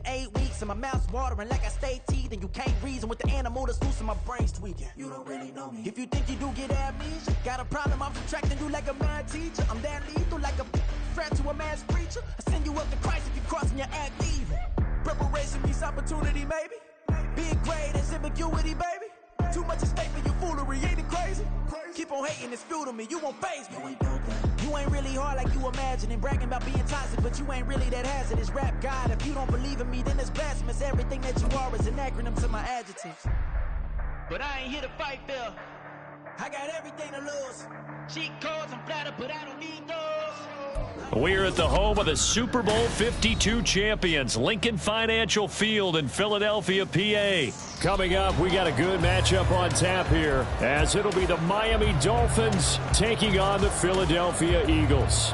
8 weeks and my mouth's watering like I stay teeth, and you can't reason with the animal that's loose and my brain's tweaking. You don't really know me. If you think you do get amnesia, got a problem, I'm subtracting you like a mad teacher. I'm that lethal like a threat to a mass preacher. I send you up to Christ if you crossing your act evil. Preparation means opportunity, maybe. Big grade is ambiguity, baby. Too much at stake for your foolery, ain't it crazy? Keep on hating, it's fuel to me, you won't faze me. You ain't really hard like you imagine, and bragging about being toxic, but you ain't really that hazardous. Rap God, if you don't believe in me, then it's blasphemous. Everything that you are is an acronym to my adjectives. But I ain't here to fight, Phil. I got everything to lose. Cheat codes, I'm flattered, but I don't need those. We're at the home of the Super Bowl 52 champions, Lincoln Financial Field in Philadelphia, PA. Coming up, we got a good matchup on tap here, as it'll be the Miami Dolphins taking on the Philadelphia Eagles.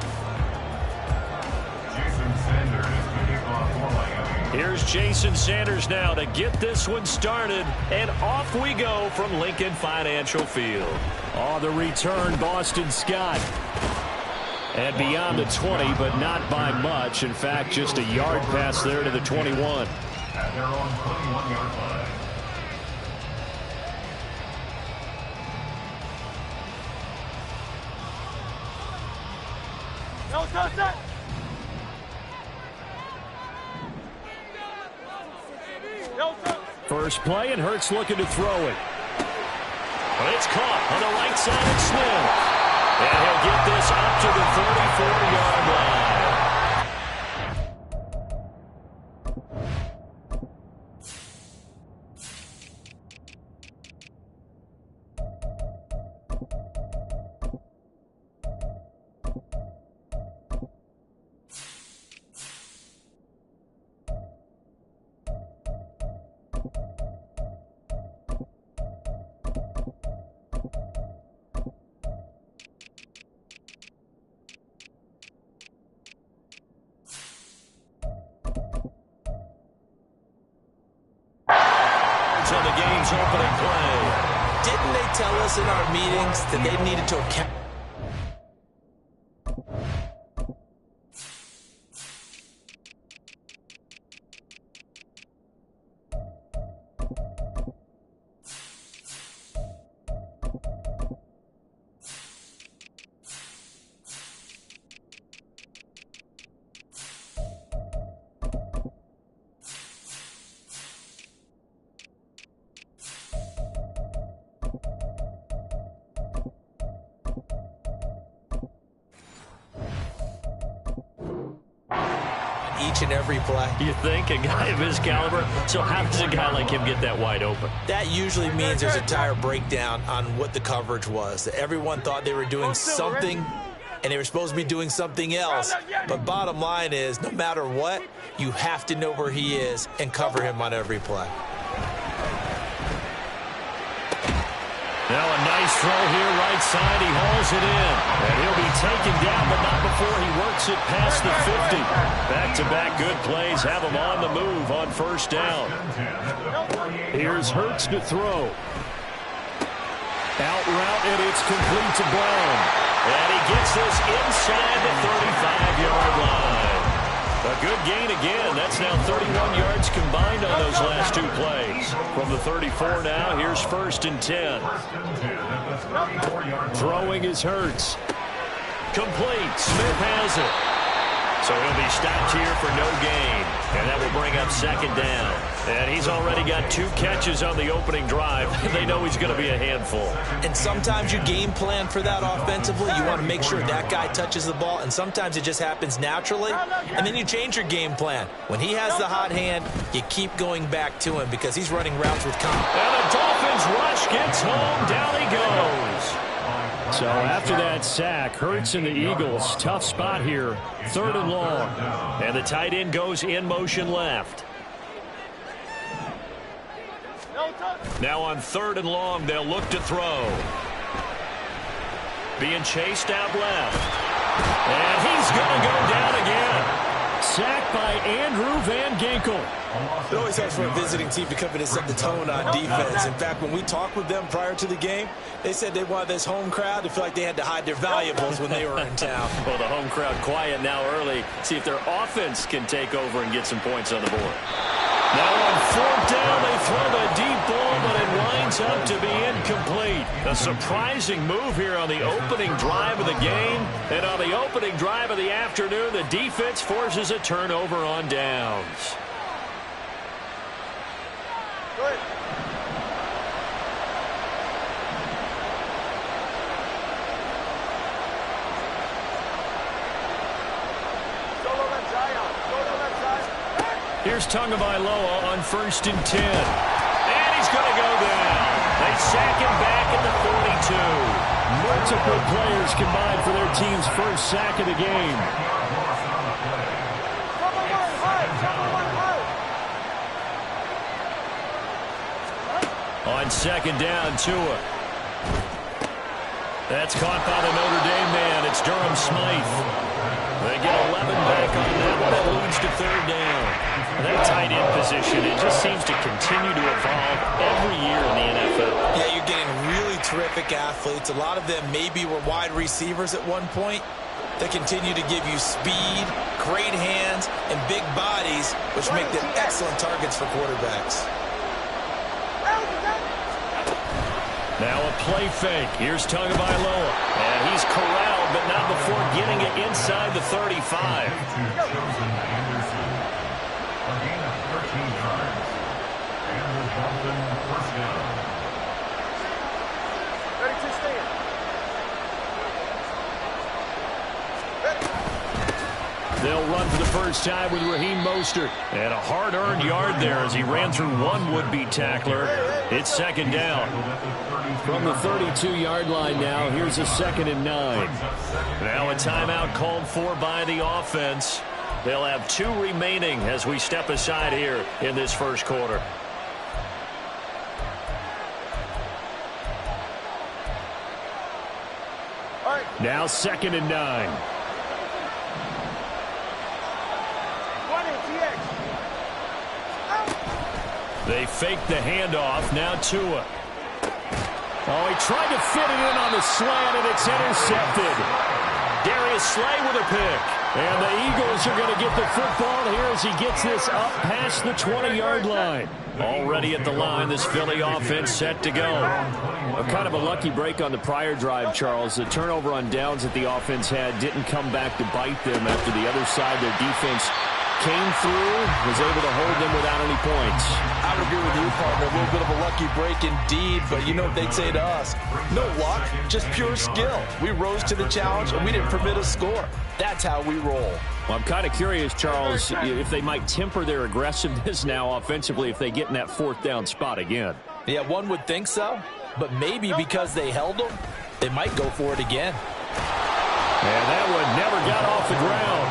Here's Jason Sanders now to get this one started, and off we go from Lincoln Financial Field. On the return, Boston Scott. And beyond the 20, but not by much. In fact, just a yard pass there to the 21. At their own 21-yard line. No, touch that! First play, and Hurts looking to throw it. But it's caught on the right side of Smith. And he'll get this up to the 34-yard line. On the game's opening play. Didn't they tell us in our meetings that they needed to account? Each and every play. You think? A guy of his caliber? So how does a guy like him get that wide open? That usually means there's a tire breakdown on what the coverage was. That everyone thought they were doing something, and they were supposed to be doing something else. But bottom line is, no matter what, you have to know where he is and cover him on every play. Now a nice throw here, right side. He hauls it in. And he'll be taken down, but not before he works it past the 50. Back-to-back good plays have him on the move on first down. Here's Hurts to throw. Out route, and it's complete to Brown. And he gets this inside the 35-yard line. A good gain again. That's now 31 yards combined on those last two plays. From the 34 now, here's first and 10. Throwing is Hurts. Complete. Smith has it. So he'll be stopped here for no gain. And that will bring up second down. And he's already got 2 catches on the opening drive. They know he's going to be a handful. And sometimes you game plan for that offensively. You want to make sure that guy touches the ball. And sometimes it just happens naturally. And then you change your game plan. When he has the hot hand, you keep going back to him because he's running routes with confidence. And the Dolphins rush gets home. Down he goes. So after that sack, Hurts and the Eagles, tough spot here, 3rd and long. And the tight end goes in motion left. Now on 3rd and long, they'll look to throw. Being chased out left. And he's going to go down again. sack by Andrew Van Ginkel. It always helps for a visiting team to come in and set the tone on defense. In fact, when we talked with them prior to the game, they said they wanted this home crowd to feel like they had to hide their valuables when they were in town. Well, the home crowd quiet now early. See if their offense can take over and get some points on the board. Now on fourth down, they throw the deep ball, but it winds up to be incomplete. A surprising move here on the opening drive of the game. And on the opening drive of the afternoon, the defense forces a turnover on downs. Good. Here's Tagovailoa on 1st and 10. And he's going to go down. They sack him back at the 42. Multiple players combined for their team's first sack of the game. On 2nd down, Tua. That's caught by the Notre Dame man. It's Durham Smythe. They get 11 back on that one. It leads to 3rd down. That tight end position, it just seems to continue to evolve every year in the NFL. Yeah, you're getting really terrific athletes. A lot of them maybe were wide receivers at one point. They continue to give you speed, great hands, and big bodies, which make them excellent targets for quarterbacks. Now a play fake. Here's Tagovailoa. And he's corralled, but not before getting it inside the 35. They'll run for the first time with Raheem Mostert. And a hard-earned yard there as he ran through one would-be tackler. It's 2nd down. From the 32-yard line now, here's a 2nd and 9. Now a timeout called for by the offense. They'll have 2 remaining as we step aside here in this first quarter. Now 2nd and 9. They fake the handoff. Now Tua. Oh, he tried to fit it in on the slant, and it's intercepted. Darius Slay with a pick. And the Eagles are going to get the football here as he gets this up past the 20-yard line. Already at the line, this Philly offense set to go. Kind of a lucky break on the prior drive, Charles. The turnover on downs that the offense had didn't come back to bite them after the other side. Their defense came through, was able to hold them without any points. I would agree with you, partner. A little bit of a lucky break indeed, but you know what they'd say to us? No luck, just pure skill. We rose to the challenge, and we didn't permit a score. That's how we roll. Well, I'm kind of curious, Charles, if they might temper their aggressiveness now offensively if they get in that 4th down spot again. Yeah, one would think so, but maybe because they held them, they might go for it again. And that one never got off the ground.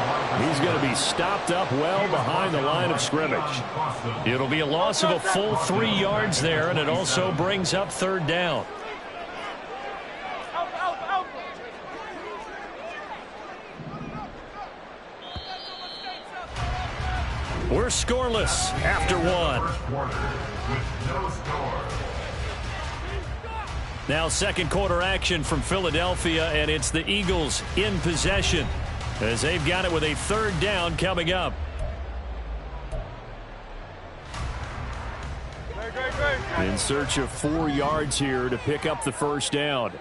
He's going to be stopped up well behind the line of scrimmage. It'll be a loss of a full 3 yards there, and it also brings up 3rd down. We're scoreless after 1. Now 2nd quarter action from Philadelphia, and it's the Eagles in possession as they've got it with a 3rd down coming up. In search of 4 yards here to pick up the 1st down.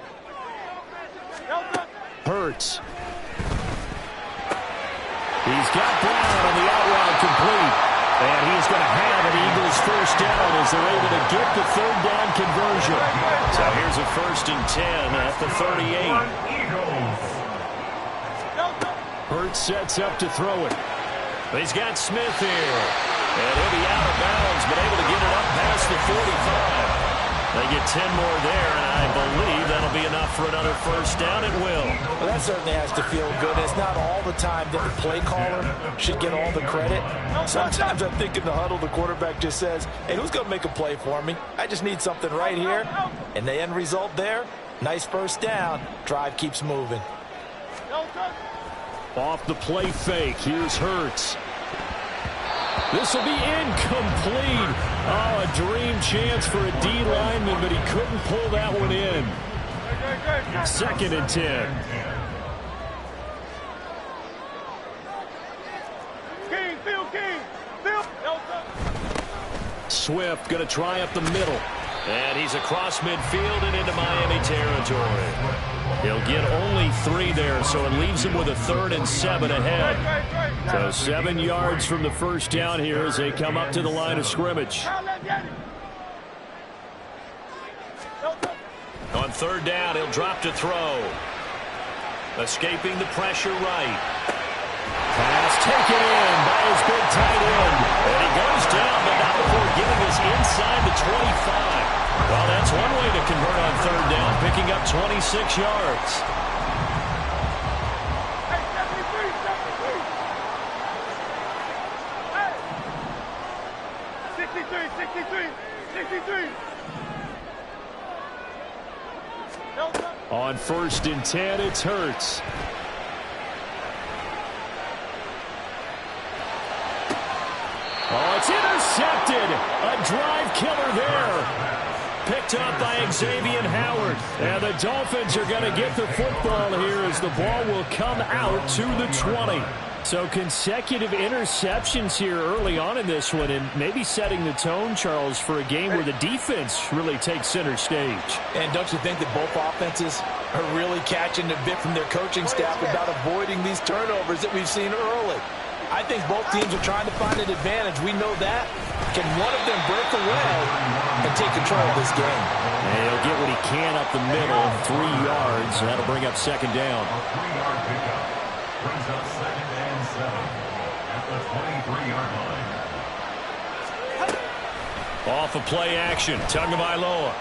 Hurts. He's got Brown on the out route complete. And he's going to have an Eagles 1st down as they're able to get the 3rd down conversion. So here's a 1st and 10 at the 38. Hurts sets up to throw it. He's got Smith here. And he'll be out of bounds, but able to get it up past the 45. They get 10 more there, and I believe that'll be enough for another 1st down. It will. Well, that certainly has to feel good. It's not all the time that the play caller should get all the credit. Sometimes I think in the huddle, the quarterback just says, hey, who's going to make a play for me? I just need something right here. And the end result there, nice 1st down. Drive keeps moving. Off the play fake, here's Hurts. This will be incomplete. Oh, a dream chance for a D lineman, but he couldn't pull that one in. 2nd and 10. Swift going to try up the middle. And he's across midfield and into Miami territory. He'll get only 3 there, so it leaves him with a 3rd and 7 ahead. So 7 yards from the first down here as they come up to the line of scrimmage. On 3rd down, he'll drop to throw. Escaping the pressure right. Pass taken in by his big tight end. And he goes down, but not before getting us inside the 25. Well, that's one way to convert on 3rd down, picking up 26 yards. Hey, 63. On 1st and 10, it's Hurts. Oh, it's intercepted. A drive killer there. Picked up by Xavier Howard. And the Dolphins are going to get the football here as the ball will come out to the 20. So consecutive interceptions here early on in this one, and maybe setting the tone, Charles, for a game where the defense really takes center stage. And don't you think that both offenses are really catching a bit from their coaching staff about avoiding these turnovers that we've seen early? I think both teams are trying to find an advantage. We know that. Can one of them break away and take control of this game? And he'll get what he can up the middle, 3 yards. That'll bring up 2nd down. A 3-yard pickup brings up 2nd and 7 at the 23-yard line. Off of play action, Tagovailoa.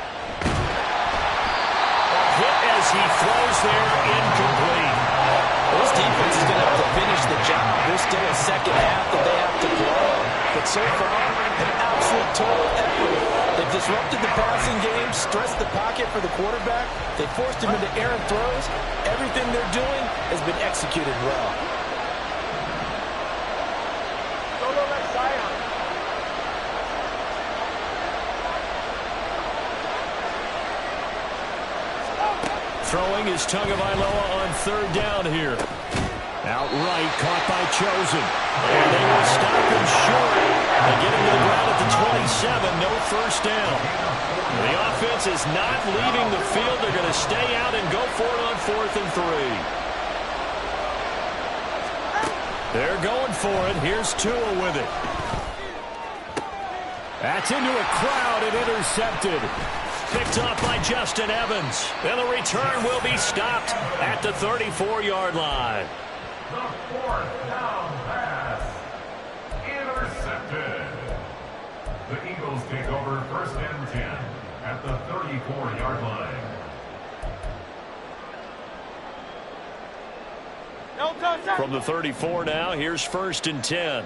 Hit as he throws there, incomplete. This defense is going to have to finish the job. There's still a second half that they have to play. But so far, an absolute total effort. They've disrupted the passing game, stressed the pocket for the quarterback. They forced him into errant throws. Everything they're doing has been executed well. Throwing is Tagovailoa on 3rd down here. Outright caught by Chosen. And they will stop him short. They get him to the ground at the 27. No first down. The offense is not leaving the field. They're going to stay out and go for it on 4th and 3. They're going for it. Here's Tua with it. That's into a crowd and intercepted. Picked off by Justin Evans. And the return will be stopped at the 34-yard line. The 4th down pass. Intercepted. The Eagles take over 1st and 10 at the 34-yard line. From the 34 now, here's 1st and 10.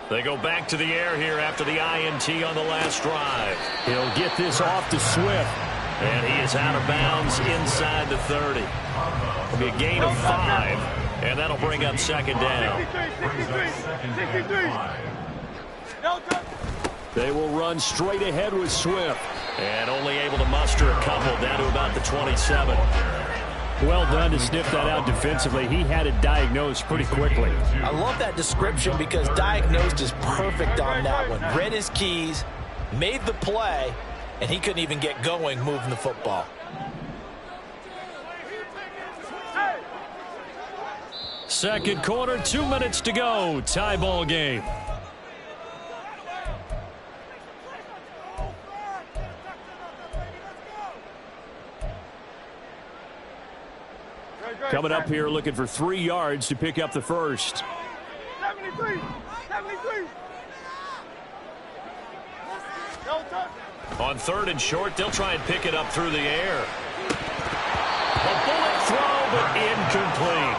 They go back to the air here after the INT on the last drive. He'll get this off to Swift. And he is out of bounds inside the 30. It'll be a gain of 5. And that'll bring up 2nd down. 63. They will run straight ahead with Swift. And only able to muster a couple down to about the 27. Well done to sniff that out defensively. He had it diagnosed pretty quickly. I love that description because diagnosed is perfect on that one. Read his keys, made the play, and he couldn't even get going moving the football. Second quarter, 2 minutes to go. Tie ball game. Coming up here looking for 3 yards to pick up the first. 73. On 3rd and short, they'll try and pick it up through the air. A bullet throw, but incomplete.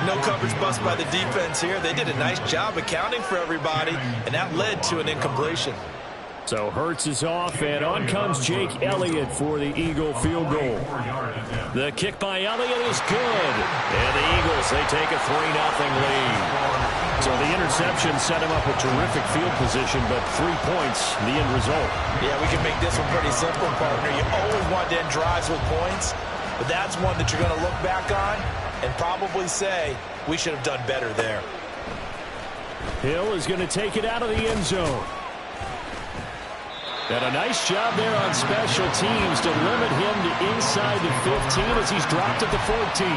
No coverage bust by the defense here. They did a nice job accounting for everybody, and that led to an incompletion. So Hurts is off, and on comes Jake Elliott for the Eagle field goal. The kick by Elliott is good. And the Eagles, they take a 3-0 lead. So the interception set him up with terrific field position, but 3 points, the end result. Yeah, we can make this one pretty simple, partner. You always want to end drives with points, but that's one that you're going to look back on and probably say, we should have done better there. Hill is going to take it out of the end zone. And a nice job there on special teams to limit him to inside the 15 as he's dropped at the 14.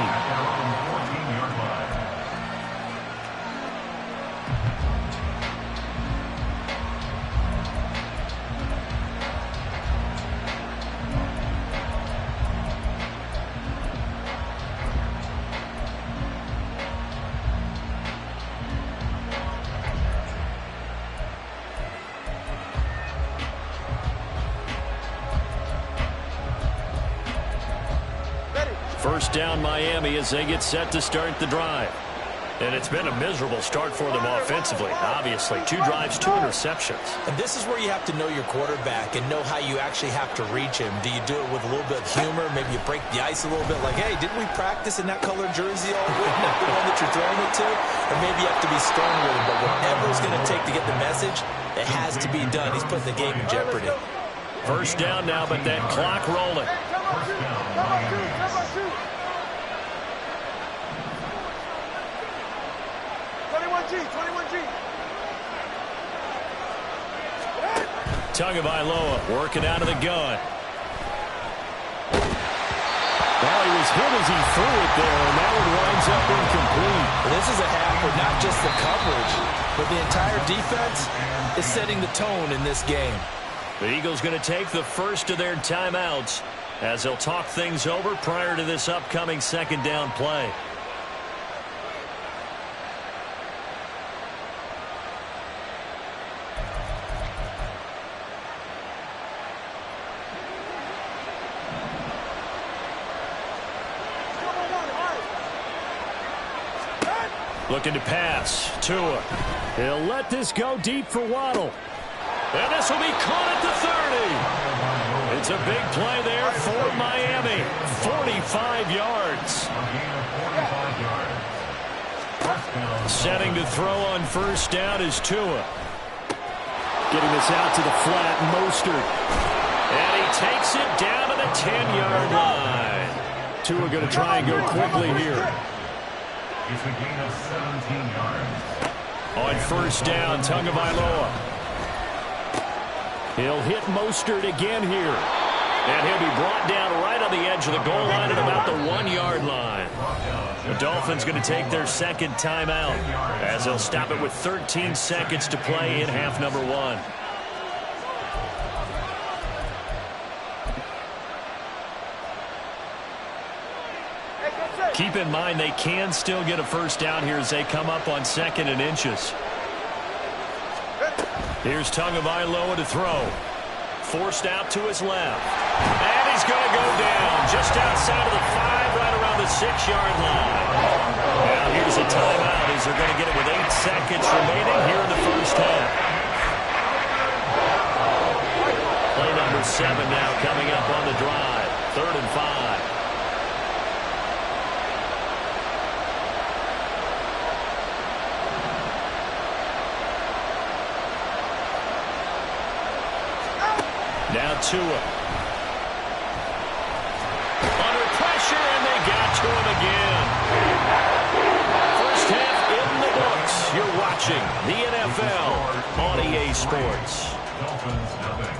First down Miami as they get set to start the drive. And it's been a miserable start for them offensively. Obviously, 2 drives, 2 interceptions. And this is where you have to know your quarterback and know how you actually have to reach him. Do you do it with a little bit of humor? Maybe you break the ice a little bit like, hey, didn't we practice in that colored jersey all week? Not the one that you're throwing it to? Or maybe you have to be stern with him. But whatever it's going to take to get the message, it has to be done. He's putting the game in jeopardy. First down now, but that clock rolling. Tagovailoa working out of the gun. Well, he was hit as he threw it there, and that one winds up incomplete. This is a half where not just the coverage, but the entire defense is setting the tone in this game. The Eagles going to take the first of their timeouts as they'll talk things over prior to this upcoming second down play. Looking to pass. Tua. He'll let this go deep for Waddle. And this will be caught at the 30. It's a big play there for Miami. 45 yards. Setting to throw on first down is Tua. Getting this out to the flat, Mostert. And he takes it down to the 10-yard line. Tua going to try and go quickly here. It's a gain of 17 yards. On first down, Tagovailoa. He'll hit Mostert again here. And he'll be brought down right on the edge of the goal line at about the 1-yard line. The Dolphins going to take their second timeout as they'll stop it with 13 seconds to play in half number 1. Keep in mind they can still get a first down here as they come up on 2nd and inches. Here's Tagovailoa to throw. Forced out to his left. And he's going to go down just outside of the 5, right around the 6-yard line. Now here's a timeout as they're going to get it with 8 seconds remaining here in the first half. Play number 7 now coming up on the drive. 3rd and 5. Now Tua. Under pressure, and they got to him again. First half in the books. You're watching the NFL on EA Sports. Dolphins, nothing.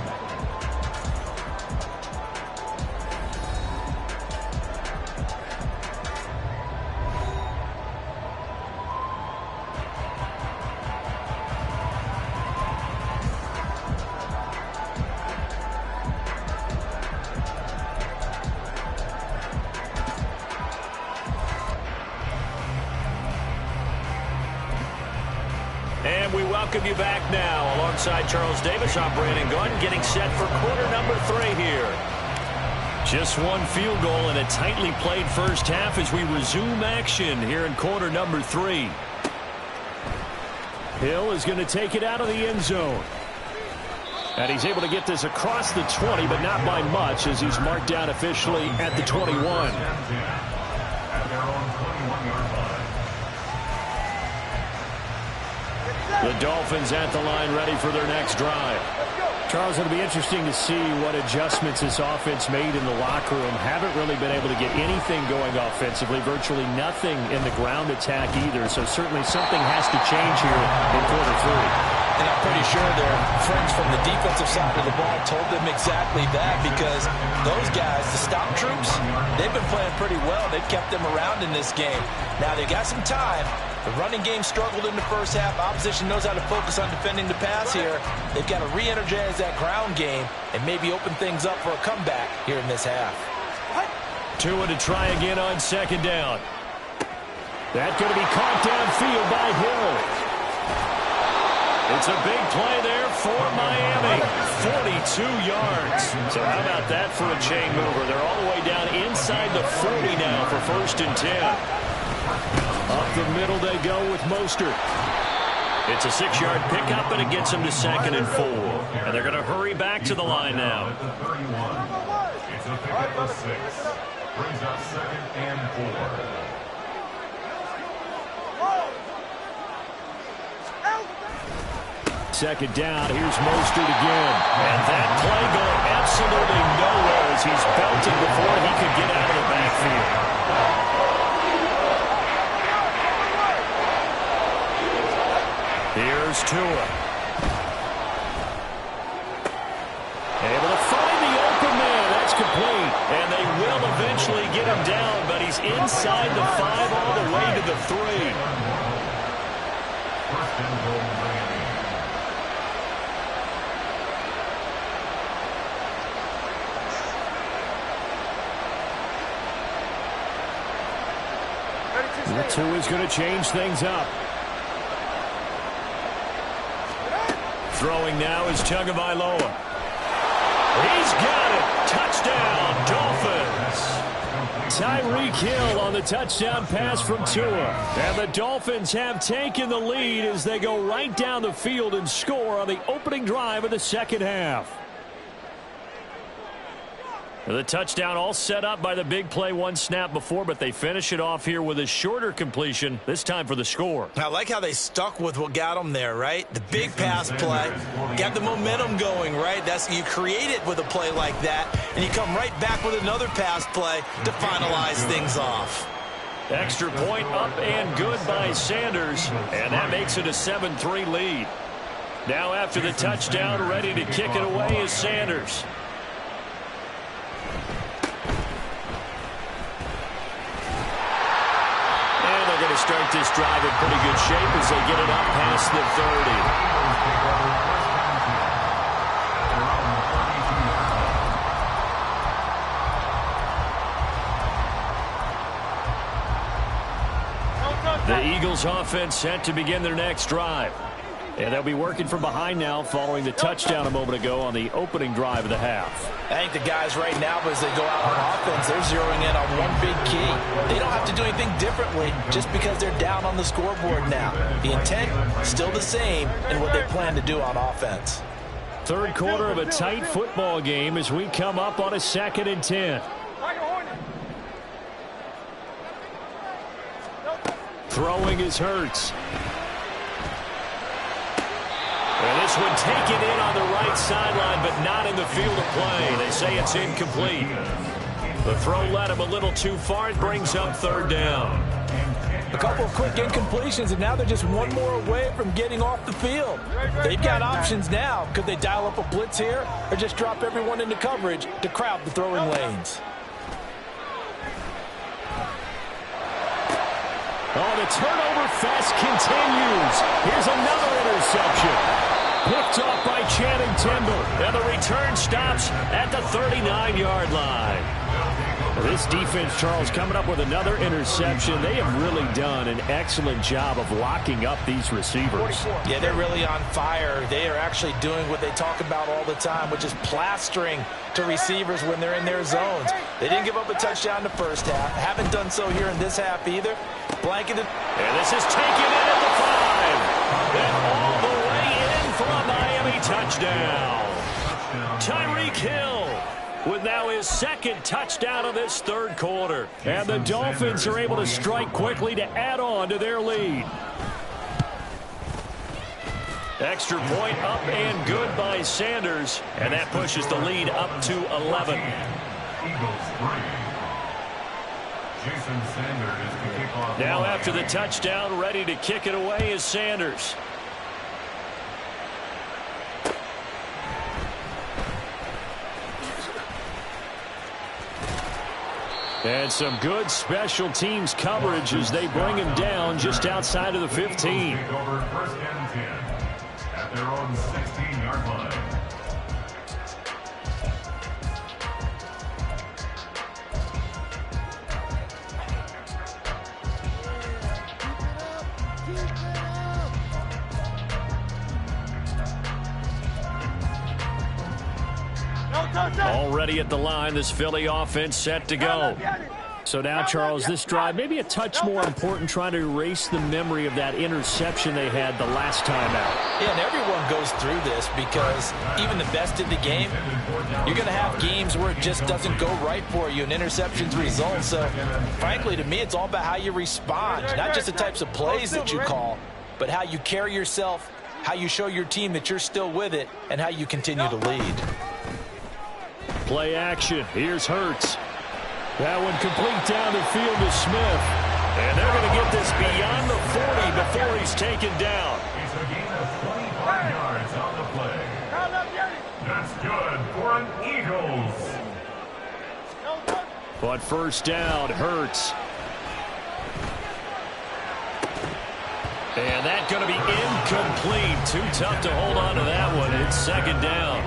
And we welcome you back now. Alongside Charles Davis, I'm Brandon Gunn, getting set for quarter number 3 here. Just one field goal in a tightly played first half as we resume action here in quarter number 3. Hill is going to take it out of the end zone. And he's able to get this across the 20, but not by much, as he's marked down officially at the 21. At their own 21-yard line. The Dolphins at the line, ready for their next drive. Charles, it'll be interesting to see what adjustments this offense made in the locker room. Haven't really been able to get anything going offensively, virtually nothing in the ground attack either. So certainly something has to change here in quarter 3. And I'm pretty sure their friends from the defensive side of the ball told them exactly that, because those guys, the stop troops, they've been playing pretty well. They've kept them around in this game. Now they've got some time. The running game struggled in the first half. Opposition knows how to focus on defending the pass here. They've got to re-energize that ground game and maybe open things up for a comeback here in this half. Tua to try again on second down. That's going to be caught downfield by Hill. It's a big play there for Miami. 42 yards. So how about that for a chain mover? They're all the way down inside the 40 now for 1st and 10. Up the middle they go with Mostert. It's a 6-yard pickup, and it gets them to 2nd and 4. And they're going to hurry back to the line now. At the 31. It's a pickup of 6. Brings up 2nd and 4. Second down, here's Mostert again. And that play going absolutely nowhere as he's belted before he could get out of the backfield. Here's Tua. Able to find the open man. That's complete. And they will eventually get him down, but he's inside the 5 all the way to the 3. First and goal, Miami. Tua's going to change things up. Throwing now is Tagovailoa. He's got it. Touchdown, Dolphins. Tyreek Hill on the touchdown pass from Tua. And the Dolphins have taken the lead as they go right down the field and score on the opening drive of the second half. The touchdown all set up by the big play one snap before, but they finish it off here with a shorter completion, this time for the score. I like how they stuck with what got them there, right? The big pass play, got the momentum going, right? You create it with a play like that, and you come right back with another pass play to finalize things off. Extra point up and good by Sanders, and that makes it a 7-3 lead. Now after the touchdown, ready to kick it away is Sanders. To start this drive in pretty good shape as they get it up past the 30. The Eagles offense set to begin their next drive. And they'll be working from behind now following the touchdown a moment ago on the opening drive of the half. I think the guys right now, as they go out on offense, they're zeroing in on one big key. They don't have to do anything differently just because they're down on the scoreboard now. The intent still the same in what they plan to do on offense. Third quarter of a tight football game as we come up on a 2nd and 10. Throwing is Hurts. And this one taken in on the right sideline, but not in the field of play. They say it's incomplete. The throw led him a little too far. It brings up 3rd down. A couple of quick incompletions, and now they're just one more away from getting off the field. They've got options now. Could they dial up a blitz here or just drop everyone into coverage to crowd the throwing lanes? Oh, the turnover fest continues. Here's another interception. Picked off by Channing Tindall. And the return stops at the 39-yard line. This defense, Charles, coming up with another interception. They have really done an excellent job of locking up these receivers. Yeah, they're really on fire. They are actually doing what they talk about all the time, which is plastering to receivers when they're in their zones. They didn't give up a touchdown in the first half. Haven't done so here in this half either. Blanketed. And this is taken in at the 5. And all the way in for a Miami touchdown. Hill with now his second touchdown of this third quarter. And the Dolphins are able to strike quickly to add on to their lead. Extra point up and good by Sanders. And that pushes the lead up to 11. Now after the touchdown, ready to kick it away is Sanders. And some good special teams coverage as they bring him down just outside of the 15. Take over first and 10 at their own 16-yard line. Already at the line, this Philly offense set to go. So now, Charles, this drive maybe a touch more important, trying to erase the memory of that interception they had the last time out. Yeah, and everyone goes through this because even the best in the game, you're going to have games where it just doesn't go right for you, and interceptions result. So, frankly, to me, it's all about how you respond, not just the types of plays that you call, but how you carry yourself, how you show your team that you're still with it, and how you continue to lead. Play action. Here's Hurts. That one complete down the field to Smith. And they're going to get this beyond the 40 before he's taken down. It's a gain of 25 yards on the play. That's good for an Eagles. But first down, Hurts. And that's going to be incomplete. Too tough to hold on to that one. It's second down.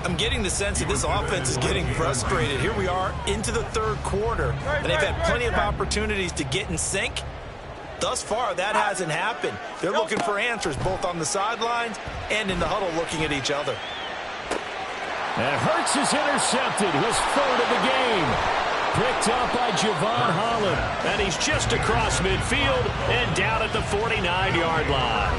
I'm getting the sense that this offense is getting frustrated. Here we are into the third quarter, and they've had plenty of opportunities to get in sync. Thus far, that hasn't happened. They're looking for answers both on the sidelines and in the huddle looking at each other. And Hurts is intercepted, his third of the game. Picked up by Javon Holland. And he's just across midfield and down at the 49-yard line.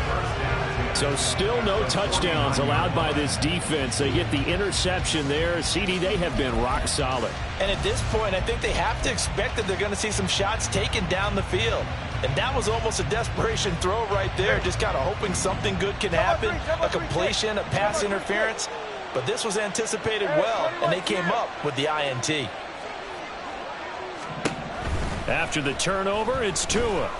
So still no touchdowns allowed by this defense. They get the interception there. CD, they have been rock solid. And at this point, I think they have to expect that they're going to see some shots taken down the field. And that was almost a desperation throw right there, just kind of hoping something good can happen, a completion, a pass interference. But this was anticipated well, and they came up with the INT. After the turnover, it's Tua.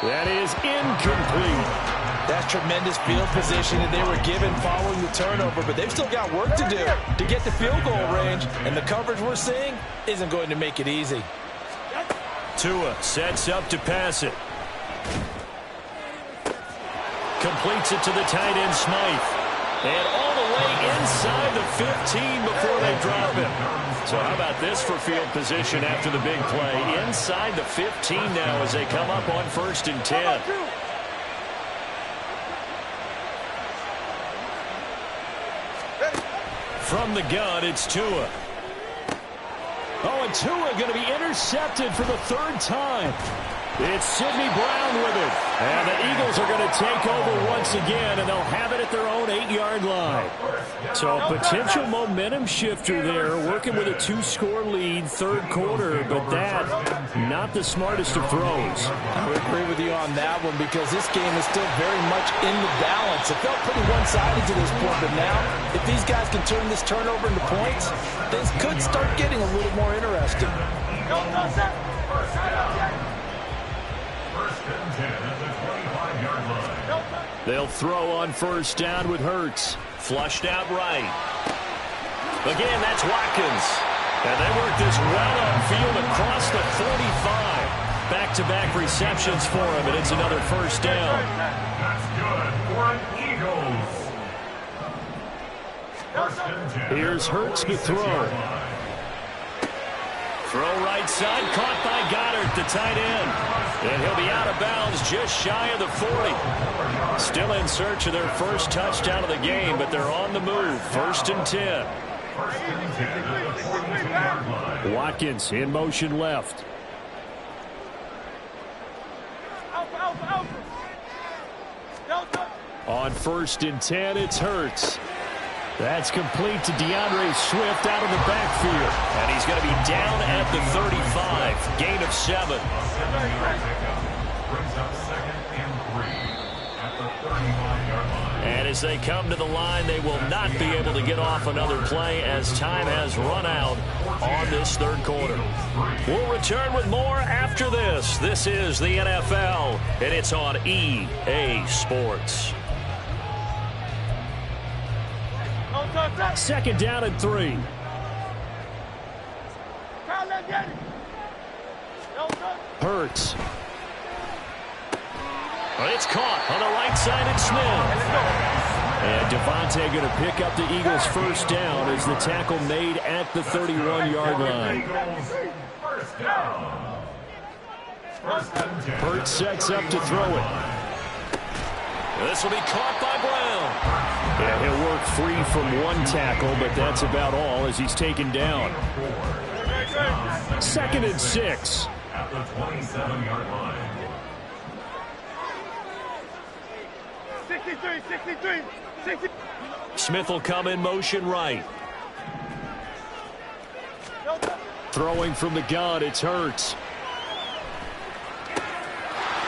That is incomplete. That's tremendous field position that they were given following the turnover, but they've still got work to do to get the field goal range, and the coverage we're seeing isn't going to make it easy. Tua sets up to pass it. Completes it to the tight end, Smythe. And all the way inside the 15 before they drop him. So how about this for field position after the big play? Inside the 15 now as they come up on 1st and 10. From the gun, it's Tua. Oh, and Tua going to be intercepted for the third time. It's Sidney Brown with it. And the Eagles are going to take over once again, and they'll have it at their own 8-yard line. So a potential momentum shifter there, working with a 2-score lead, third quarter, but that, not the smartest of throws. I would agree with you on that one because this game is still very much in the balance. It felt pretty one-sided to this point, but now, if these guys can turn this turnover into points, things could start getting a little more interesting. First and 10 at the 25-yard line. They'll throw on first down with Hurts. Flushed out right. Again, that's Watkins. And they work this well on field across the 45. Back-to-back receptions for him, and it's another first down. That's good for an Eagles. First and 10. Here's Hurts to throw. Throw right side, caught by Goddard, the tight end. And he'll be out of bounds just shy of the 40. Still in search of their first touchdown of the game, but they're on the move. 1st and 10. First and 10 at the 42-yard line. Watkins in motion left. On 1st and 10, it's Hurts. That's complete to DeAndre Swift out of the backfield. And he's going to be down at the 35. Gain of 7. Brings up 2nd and 3 at the 39-yard line. And as they come to the line, they will not be able to get off another play as time has run out on this 3rd quarter. We'll return with more after this. This is the NFL, and it's on EA Sports. 2nd down and 3. Hurts. But it's caught on the right side of Smith. And Devontae going to pick up the Eagles' 1st down as the tackle made at the 31-yard line. Hurts sets up to throw it. This will be caught by Brown. Yeah, he'll work free from one tackle, but that's about all as he's taken down. 2nd and 6. At the 27-yard line. 63. Smith will come in motion right. Throwing from the gun, it's Hurts.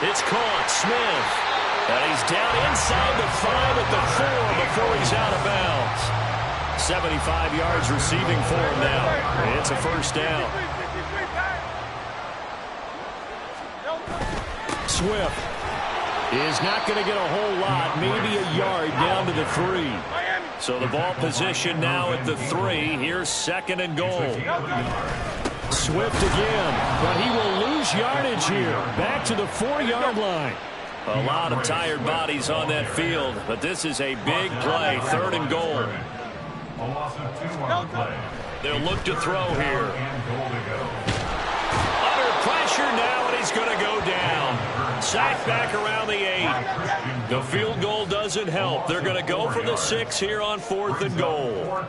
It's caught, Smith. And he's down inside the 5 at the 4 before he's out of bounds. 75 yards receiving for him now. It's a 1st down. Swift is not going to get a whole lot, maybe a yard down to the 3. So the ball position now at the 3. Here's 2nd and goal. Swift again, but he will lose yardage here. Back to the 4-yard line. A lot of tired bodies on that field, but this is a big play. 3rd and goal. A loss of 2 on the play. They'll look to throw here. Under pressure now, and he's going to go down. Sacked back around the 8. The field goal doesn't help. They're going to go for the 6 here on 4th and goal.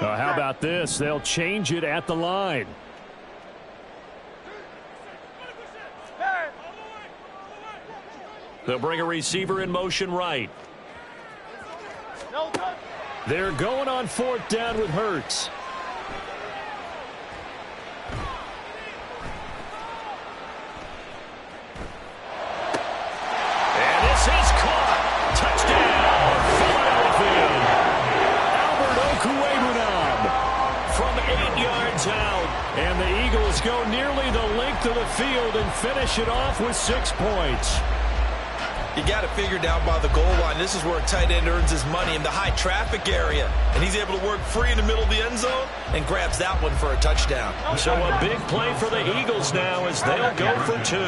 How about this? They'll change it at the line. They'll bring a receiver in motion right. They're going on 4th down with Hurts. And this is caught. Touchdown, Philadelphia. Albert Okwuegbunam from 8 yards out. And the Eagles go nearly the length of the field and finish it off with 6 points. You got it figured out by the goal line. This is where a tight end earns his money in the high traffic area. And he's able to work free in the middle of the end zone and grabs that one for a touchdown. So a big play for the Eagles now as they'll go for 2.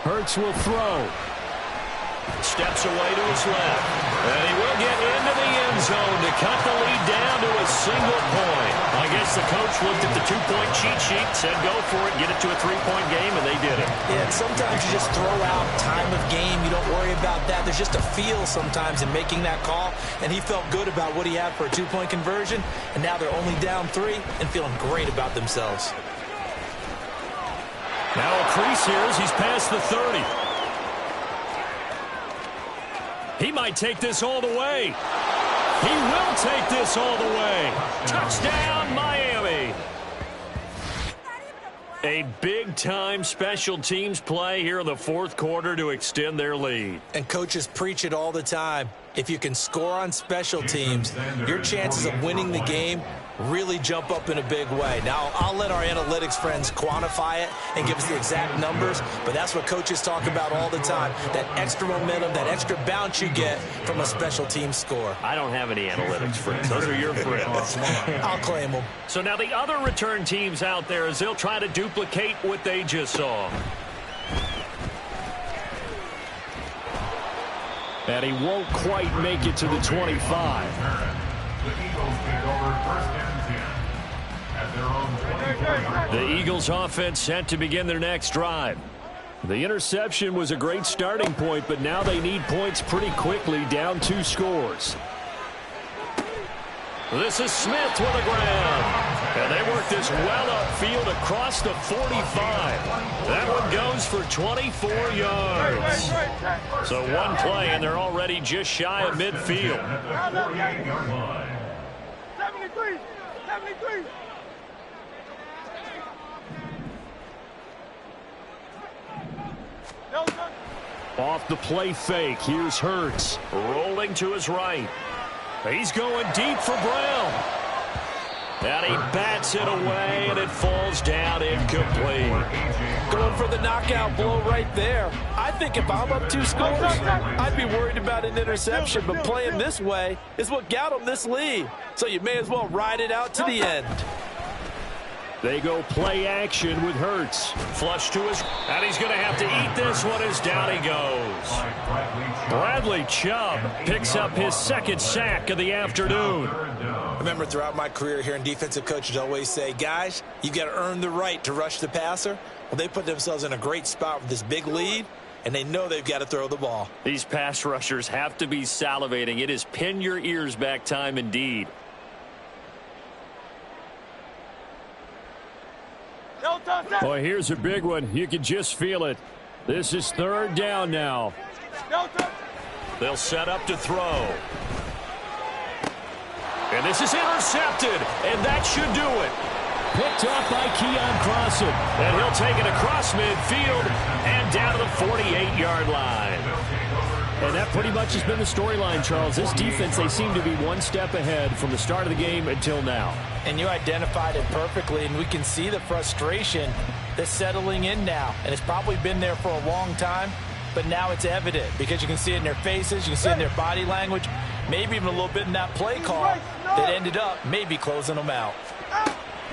Hurts will throw. Steps away to his left. And he will get into the end zone to cut the lead down to a single point. I guess the coach looked at the 2-point cheat sheet, said go for it, get it to a 3-point game, and they did it. Yeah, and sometimes you just throw out time of game. You don't worry about that. There's just a feel sometimes in making that call, and he felt good about what he had for a 2-point conversion, and now they're only down 3 and feeling great about themselves. Now a crease here as he's past the 30. He might take this all the way. He will take this all the way. Touchdown, Miami. A big-time special teams play here in the 4th quarter to extend their lead. And coaches preach it all the time. If you can score on special teams, your chances of winning the game really jump up in a big way. Now, I'll let our analytics friends quantify it and give us the exact numbers, but that's what coaches talk about all the time, that extra momentum, that extra bounce you get from a special team score. I don't have any analytics friends. Those are your friends. I'll claim them. So now the other return teams out there as they'll try to duplicate what they just saw. And he won't quite make it to the 25. The Eagles take over 1st and 10 at their own 24-yard line. The Eagles offense set to begin their next drive. The interception was a great starting point, but now they need points pretty quickly, down 2 scores. This is Smith with a grab. And they work this well upfield across the 45. That one goes for 24 yards. So one play, and they're already just shy of midfield. 73. 73. Off the play fake, here's Hurts. Rolling to his right. He's going deep for Brown. And he bats it away, and it falls down incomplete. Going for the knockout blow right there. I think if I'm up 2 scores, I'd be worried about an interception, but playing this way is what got him this lead. So you may as well ride it out to the end. They go play action with Hurts. Flush to his, and he's going to have to eat this one as down he goes. Bradley Chubb picks up his 2nd sack of the afternoon. I remember throughout my career hearing defensive coaches always say, guys, you got to earn the right to rush the passer. Well, they put themselves in a great spot with this big lead, and they know they've got to throw the ball. These pass rushers have to be salivating. It is pin your ears back time indeed. Boy, here's a big one. You can just feel it. This is 3rd down now. They'll set up to throw. And this is intercepted, and that should do it. Picked off by Keon Crossan, and he'll take it across midfield and down to the 48-yard line. And that pretty much has been the storyline, Charles. This defense, they seem to be one step ahead from the start of the game until now. And you identified it perfectly, and we can see the frustration that's settling in now. And it's probably been there for a long time, but now it's evident because you can see it in their faces, you can see it in their body language, maybe even a little bit in that play call that ended up maybe closing them out.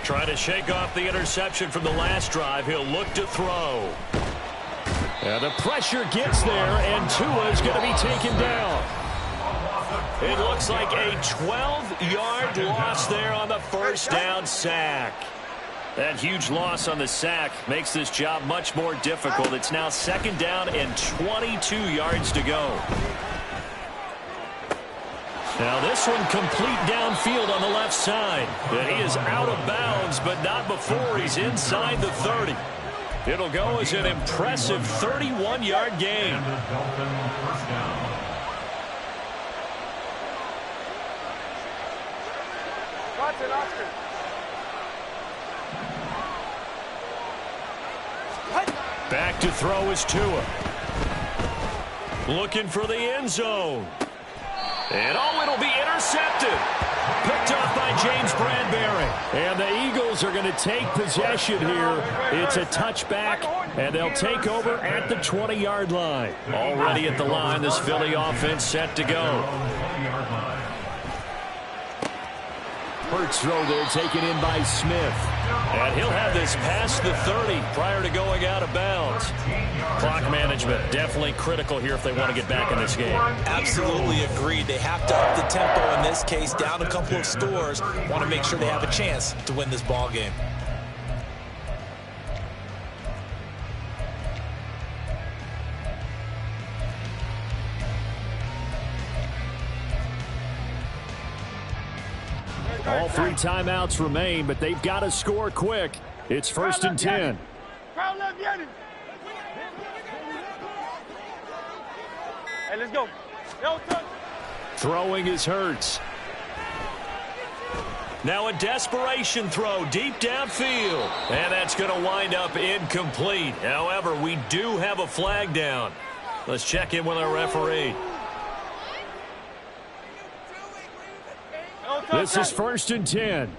Trying to shake off the interception from the last drive. He'll look to throw. And the pressure gets there, and Tua is going to be taken down. It looks like a 12-yard loss there on the 1st down sack. That huge loss on the sack makes this job much more difficult. It's now 2nd down and 22 yards to go. Now this one complete downfield on the left side. And he is out of bounds, but not before he's inside the 30. It'll go as an impressive 31-yard gain. Back to throw is Tua. Looking for the end zone. And it'll be intercepted. Picked off by James Bradbury. And the Eagles are going to take possession here. It's a touchback, and they'll take over at the 20-yard line. Already at the line, this Philly offense set to go. Hurts throw there taken in by Smith. And he'll have this past the 30 prior to going out of bounds. Clock management definitely critical here if they want to get back in this game. Absolutely agreed. They have to up the tempo in this case, down a couple of scores. Want to make sure they have a chance to win this ball game. All 3 timeouts remain, but they've got to score quick. It's 1st and 10. Hey, let's go. Throwing is Hurts. Now a desperation throw deep downfield. And that's going to wind up incomplete. However, we do have a flag down. Let's check in with our referee. This is 1st and 10.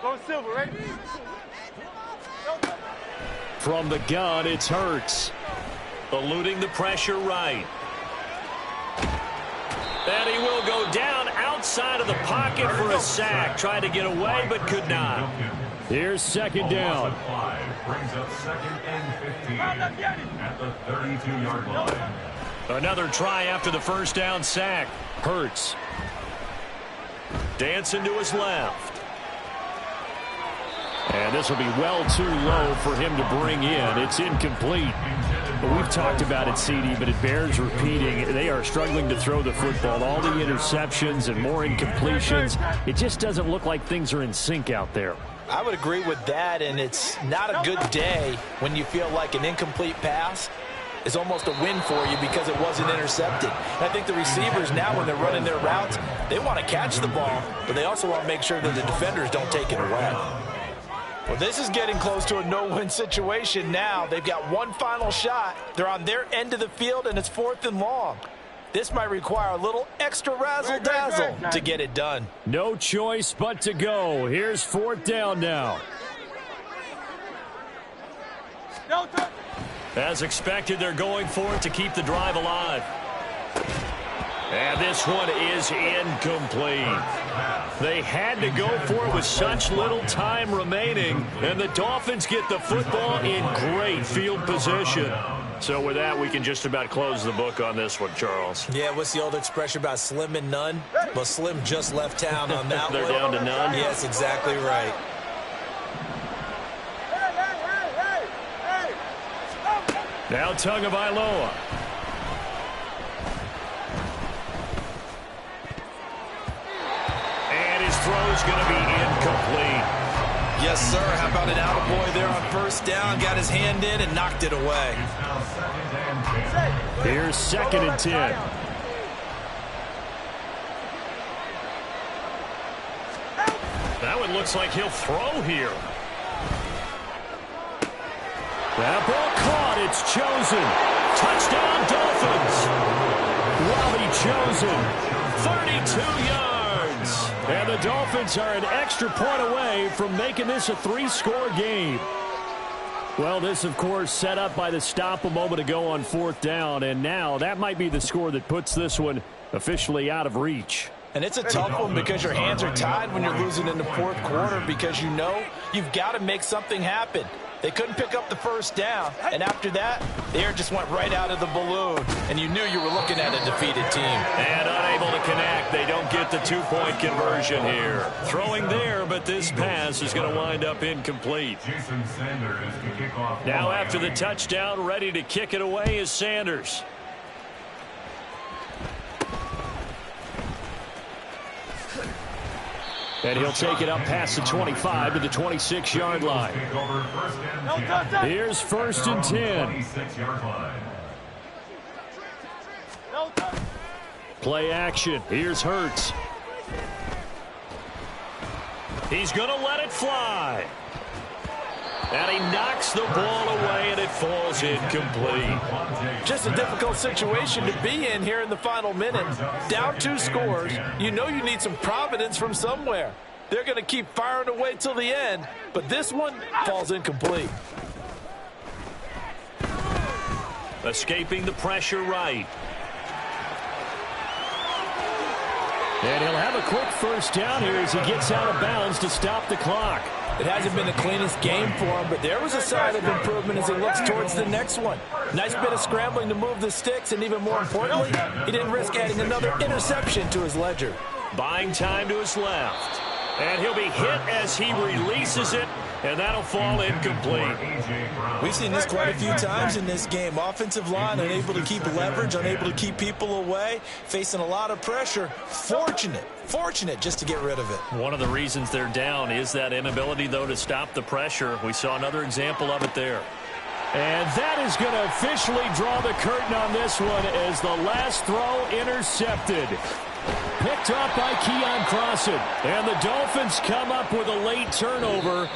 Go Silver, right? From the gun, it's Hurts. Eluding the pressure right. And he will go down outside of the pocket for a sack. Tried to get away, but could not. Here's 2nd down. Brings up 2nd and 15 at the 32-yard line. Another try after the 1st down sack. Hurts. Dancing to his left. And this will be well too low for him to bring in. It's incomplete. Well, we've talked about it, CD, but it bears repeating. They are struggling to throw the football. All the interceptions and more incompletions. It just doesn't look like things are in sync out there. I would agree with that, and it's not a good day when you feel like an incomplete pass is almost a win for you because it wasn't intercepted. And I think the receivers now, when they're running their routes, they want to catch the ball, but they also want to make sure that the defenders don't take it away. Well, this is getting close to a no-win situation now. They've got one final shot. They're on their end of the field, and it's 4th and long. This might require a little extra razzle-dazzle to get it done. No choice but to go. Here's 4th down now. As expected, they're going for it to keep the drive alive. And this one is incomplete. They had to go for it with such little time remaining, and the Dolphins get the football in great field position. So with that, we can just about close the book on this one, Charles. Yeah, what's the old expression about slim and none? Well, Slim just left town on that They're one. down to none? Yes, exactly right. Now Tagovailoa. And his throw is going to be incomplete. Yes, sir. How about an attaboy there on 1st down? Got his hand in and knocked it away. Here's 2nd and 10. That one looks like he'll throw here. That ball caught. It's Chosen. Touchdown, Dolphins. Robbie Chosen, 32 yards. And the Dolphins are an extra point away from making this a 3-score game. Well, this, of course, set up by the stop a moment ago on 4th down. And now that might be the score that puts this one officially out of reach. And it's a tough one because your hands are tied when you're losing in the 4th quarter because you know you've got to make something happen. They couldn't pick up the 1st down, and after that, the air just went right out of the balloon, and you knew you were looking at a defeated team. And unable to connect. They don't get the 2-point conversion here. Throwing there, but this pass is going to wind up incomplete. Now after the touchdown, ready to kick it away is Sanders. And he'll take it up past the 25 to the 26-yard line. Here's 1st and 10. Play action. Here's Hurts. He's going to let it fly. And he knocks the ball away, and it falls incomplete. Just a difficult situation to be in here in the final minute. Down 2 scores. You know you need some providence from somewhere. They're going to keep firing away till the end, but this one falls incomplete. Escaping the pressure right. And he'll have a quick 1st down here as he gets out of bounds to stop the clock. It hasn't been the cleanest game for him, but there was a sign of improvement as he looks towards the next one. Nice bit of scrambling to move the sticks, and even more importantly, he didn't risk adding another interception to his ledger. Buying time to his left. And he'll be hit as he releases it, and that'll fall incomplete. We've seen this quite a few times in this game. Offensive line unable to keep leverage, unable to keep people away, facing a lot of pressure. Fortunate just to get rid of it. One of the reasons they're down is that inability, though, to stop the pressure. We saw another example of it there. And that is going to officially draw the curtain on this one as the last throw intercepted. Picked off by Keon Crossan. And the Dolphins come up with a late turnover.